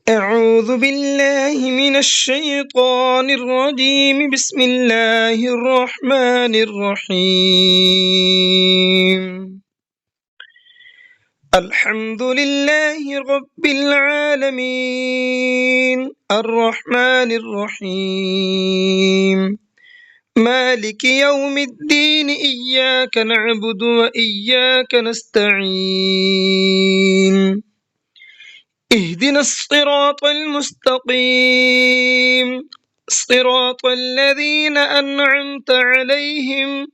أعوذ بالله من الشيطان الرجيم بسم الله الرحمن الرحيم الحمد لله رب العالمين الرحمن الرحيم مالك يوم الدين إياك نعبد وإياك نستعين اهدنا الصراط المستقيم صراط الذين أنعمت عليهم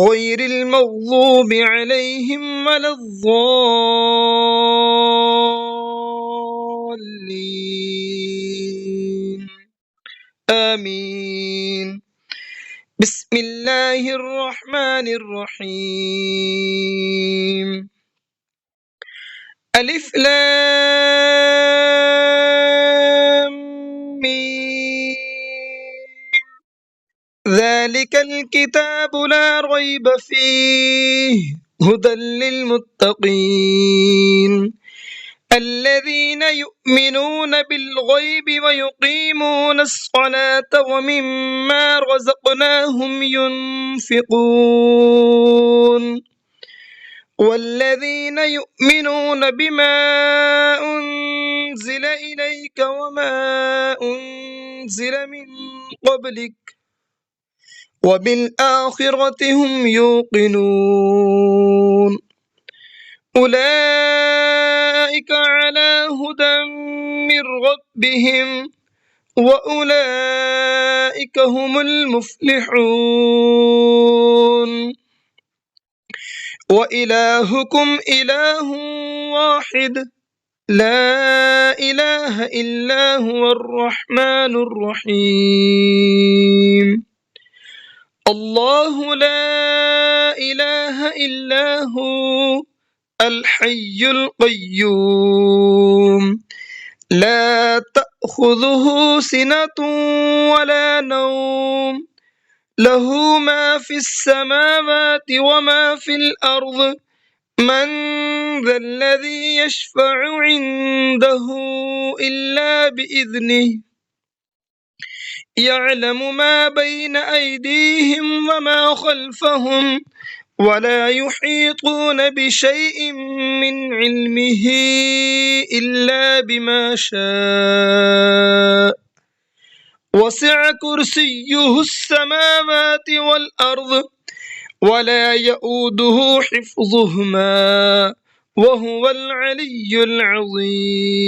غير المغضوب عليهم ولا الضالين آمين بسم الله الرحمن الرحيم ألف لام ميم ذلك الكتاب لا ريب فيه هدى للمتقين الذين يؤمنون بالغيب ويقيمون الصلاة ومما رزقناهم ينفقون والذين يؤمنون بما أنزل إليك وما أنزل من قبلك وبالآخرة هم يوقنون أولئك على هدى من ربهم وأولئك هم المفلحون وإلهكم إله واحد لا إله إلا هو الرحمن الرحيم الله لا إله إلا هو الحي القيوم لا تأخذه سنة ولا نوم له ما في السماوات وما في الأرض من ذا الذي يشفع عنده إلا بإذنه يعلم ما بين أيديهم وما خلفهم ولا يحيطون بشيء من علمه إلا بما شاء وسع كرسيه السماوات والأرض ولا يؤوده حفظهما وهو العلي العظيم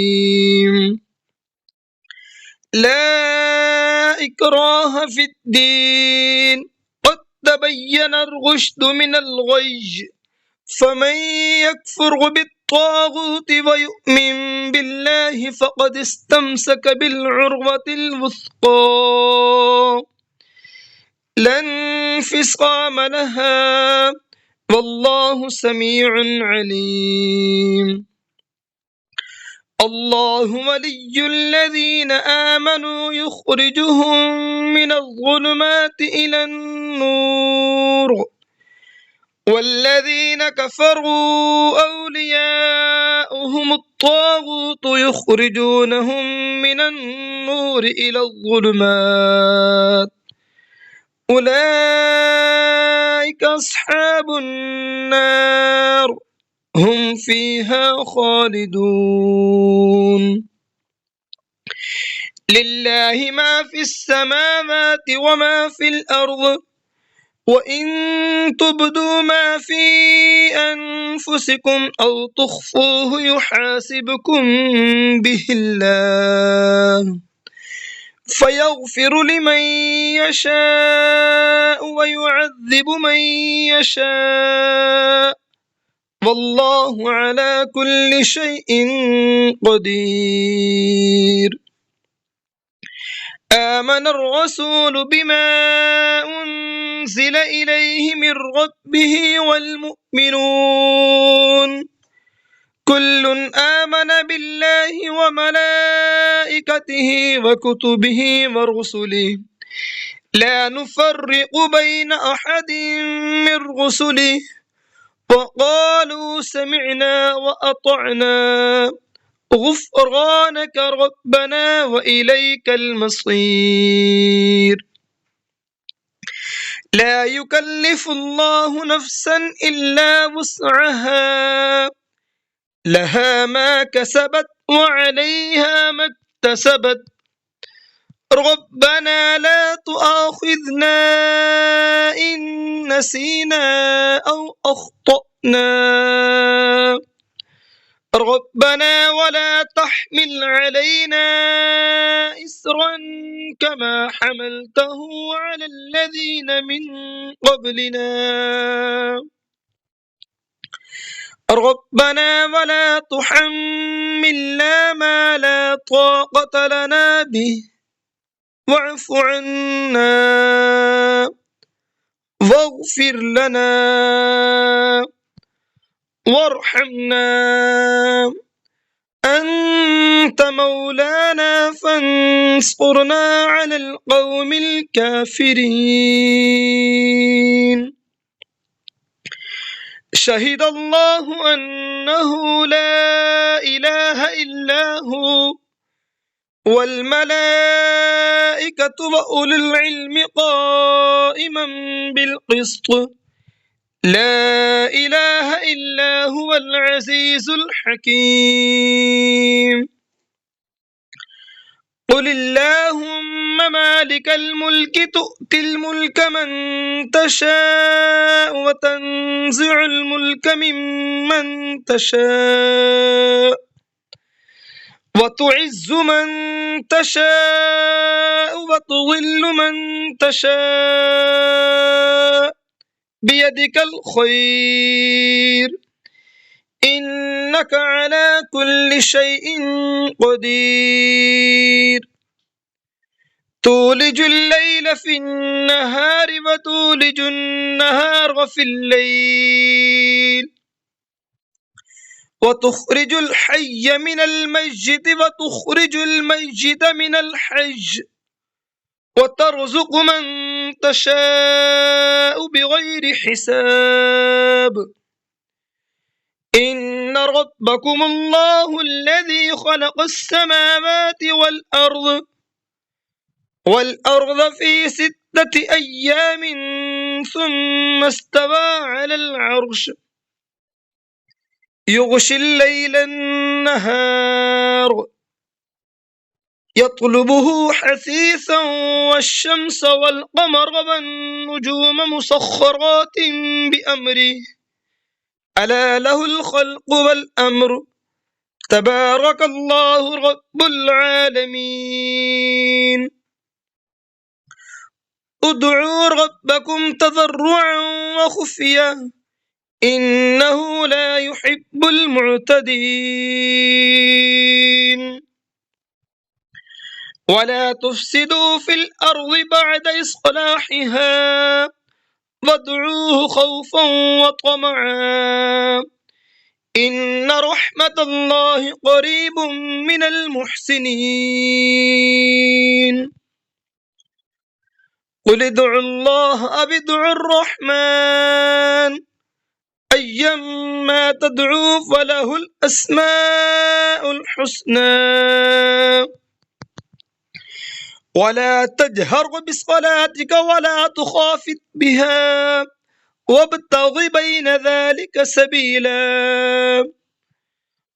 لا إكراه في الدين قد تبين الرشد من الغي فمن يكفر بالطاغوت ويؤمن بالله فقد استمسك بالعروة الوثقى لا انفصام لها والله سميع عليم الله ولي الذين آمنوا يخرجهم من الظلمات إلى النور والذين كفروا أولياؤهم الطاغوت يخرجونهم من النور إلى الظلمات أولئك أصحاب النار هم فيها خالدون لله ما في السماوات وما في الأرض وإن تبدوا ما في أنفسكم أو تخفوه يحاسبكم به الله فيغفر لمن يشاء ويعذب من يشاء والله على كل شيء قدير آمن الرسول بما أنزل إليه من ربه والمؤمنون كل آمن بالله وملائكته وكتبه ورسله لا نفرق بين أحد من رسله وقالوا سمعنا وأطعنا غفرانك ربنا وإليك المصير. لا يكلف الله نفسا إلا وسعها، لها ما كسبت وعليها ما اكتسبت. ربنا لا تؤاخذنا إن نسينا أو أخطأنا، ربنا ولا تحمل علينا إسرا كما حملته على الذين من قبلنا، ربنا ولا تحملنا ما لا طاقة لنا به واعف عنا واغفر لنا وارحمنا أنت مولانا فانصرنا على القوم الكافرين. شهد الله أنه لا إله إلا هو والملائكة وأولو العلم قائما بالقسط، لا إله إلا هو العزيز الحكيم. قل اللهم مالك الملك تؤتي الملك من تشاء وتنزع الملك ممن تشاء وتعز من تشاء وتضل من تشاء بيدك الخير إنك على كل شيء قدير. تولج الليل في النهار وتولج النهار في الليل وتخرج الحي من الميت وتخرج الميت من الحي وترزق من تشاء بغير حساب. إن ربكم الله الذي خلق السماوات والأرض في 6 أيام ثم استوى على العرش يغشي الليل النهار يطلبه حثيثا والشمس والقمر والنجوم مسخرات بأمره ألا له الخلق والأمر تبارك الله رب العالمين. ادعوا ربكم تضرعا وخفية إنه لا يحب المعتدين. ولا تفسدوا في الأرض بعد إصلاحها وادعوه خوفا وطمعا إن رحمة الله قريب من المحسنين. قل ادعوا الله أو ادعوا الرحمن أيما تدعوا فله الأسماء الحسنى. ولا تجهر بصلاتك ولا تخافت بها وابتغ بين ذلك سبيلا.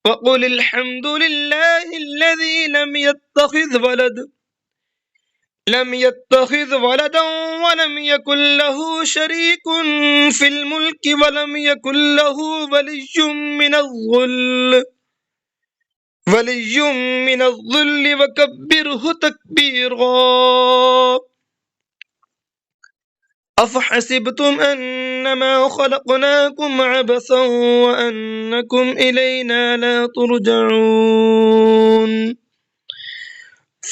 وقل الحمد لله الذي لم يتخذ ولدا ولم يكن له شريك في الملك ولم يكن له ولي من الظل وكبره تكبيرا. أفحسبتم أنما خلقناكم عبثا وأنكم إلينا لا ترجعون.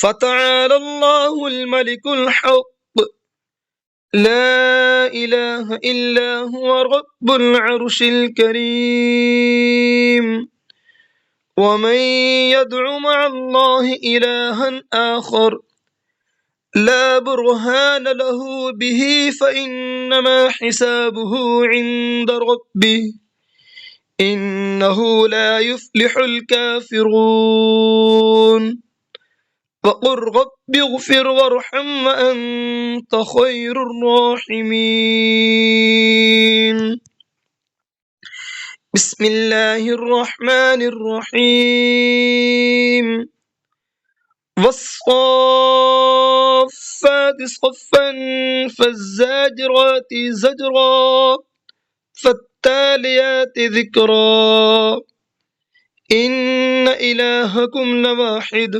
فتعالى الله الملك الحق لا إله إلا هو رب العرش الكريم. ومن يدع مع الله إلها آخر لا برهان له به فإنما حسابه عند ربه إنه لا يفلح الكافرون وقل رب اغفر وارحم وأنت خير الراحمين بسم الله الرحمن الرحيم والصافات صفا فالزاجرات زجرا فالتاليات ذكرا إن إلهكم لواحد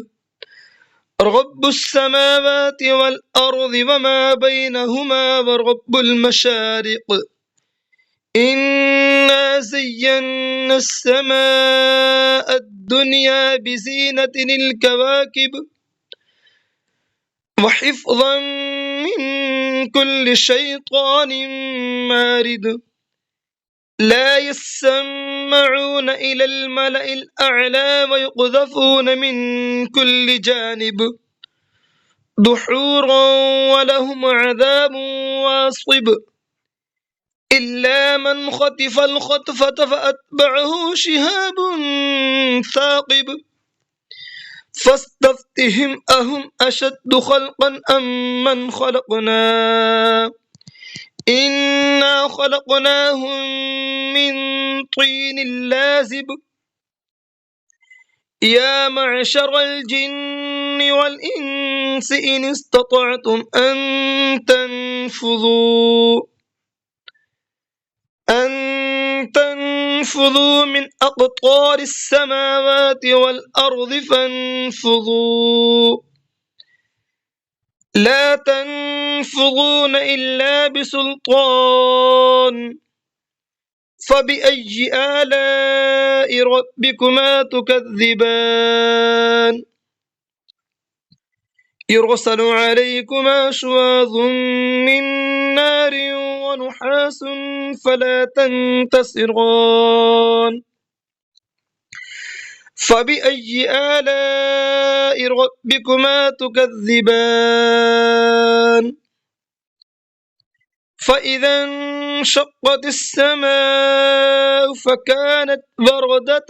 رب السماوات والأرض وما بينهما ورب المشارق إنا زينا السماء الدنيا بزينة الكواكب وحفظا من كل شيطان مارد لا يسمعون إلى الملأ الأعلى ويقذفون من كل جانب دحورا ولهم عذاب واصب إلا من خطف الخطفة فأتبعه شهاب ثاقب فاستفتهم أهم أشد خلقا أم من خلقنا إنا خلقناهم من طين لازب يا معشر الجن والإنس إن استطعتم أن تنفذوا من أقطار السماوات والأرض فانفذوا لا تنفذون إلا بسلطان فبأي آلاء ربكما تكذبان يرسل عليكما شواظ من نار ونحاس فلا تنتصران فبأي آلاء ربكما تكذبان فإذا انشقت السماء فكانت وردة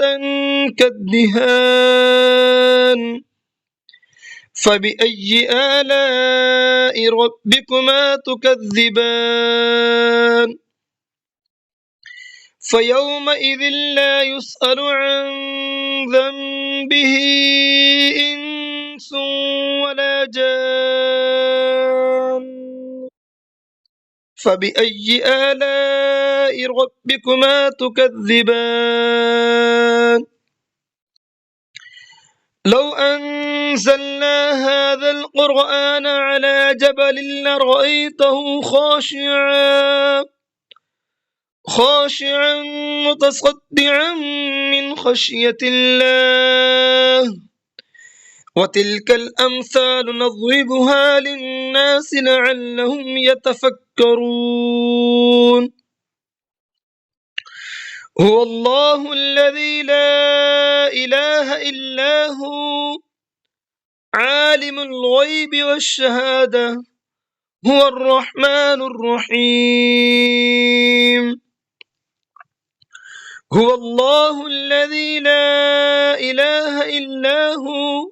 كالدهان فبأي آلاء ربكما تكذبان فيومئذ لا يسأل عن ذنبه إنس ولا جان فبأي آلاء ربكما تكذبان لو أنزلنا هذا القرآن على جبل لرأيته خاشعا متصدعا من خشية الله وتلك الأمثال نضربها للناس لعلهم يتفكرون هو الله الذي لا إله إلا هو عالم الغيب والشهادة هو الرحمن الرحيم هو الله الذي لا إله إلا هو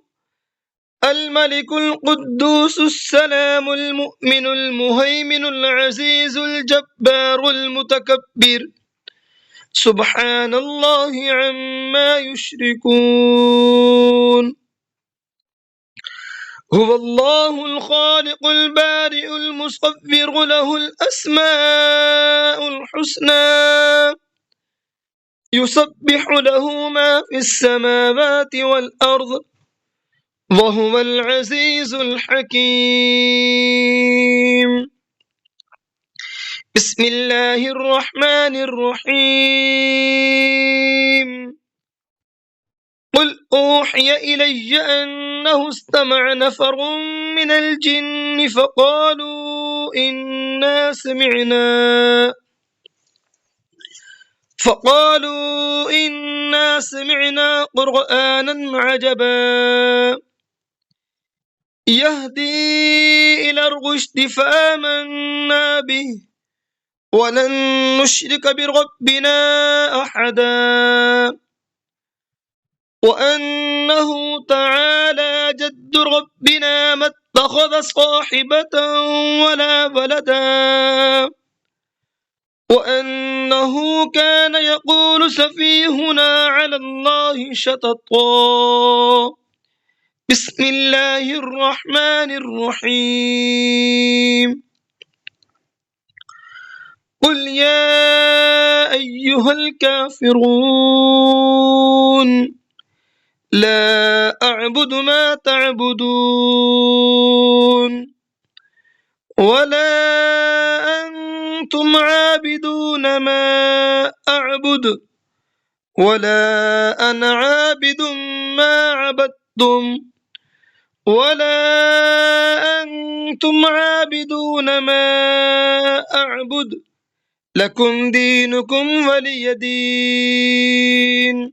الملك القدوس السلام المؤمن المهيمن العزيز الجبار المتكبر سبحان الله عما يشركون هو الله الخالق البارئ المصور له الأسماء الحسنى يسبح له ما في السماوات والأرض وهو العزيز الحكيم بسم الله الرحمن الرحيم قل أوحي إلي أنه استمع نفر من الجن فقالوا إنا سمعنا قرآنا عجبا يهدي إلى الرشد فآمنا به ولن نشرك بربنا أحدا وأنه تعالى جد ربنا ما اتخذ صاحبة ولا ولدا وأنه كان يقول سفيهنا على الله شططا بسم الله الرحمن الرحيم قل يا أيها الكافرون لا أعبد ما تعبدون ولا أنتم عابدون ما أعبد ولا أنا عابد ما عبدتم ولا أنتم عابدون ما أعبد لكم دينكم ولي دين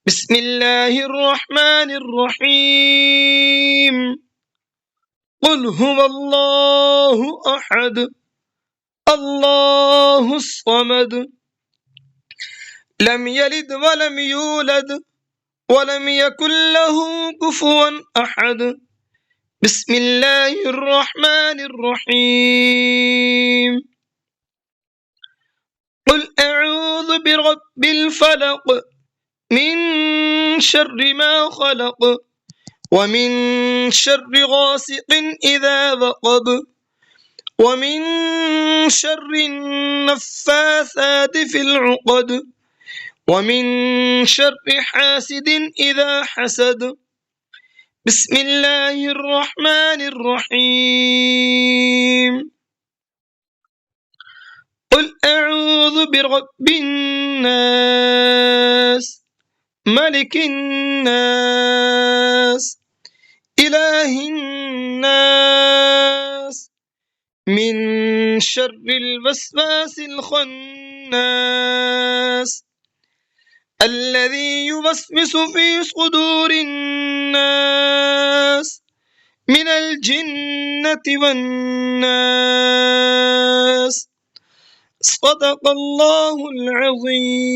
بسم الله الرحمن الرحيم قل هو الله أحد الله الصمد لم يلد ولم يولد ولم يكن له كفوا أحد بسم الله الرحمن الرحيم قل أعوذ برب الفلق من شر ما خلق ومن شر غاسق إذا وقب ومن شر النفاثات في العقد ومن شر حاسد إذا حسد بسم الله الرحمن الرحيم قل أعوذ برب الناس ملك الناس إله الناس من شر الوسواس الخناس الذي يوسوس في صدور الناس من الجنة والناس صدق الله العظيم.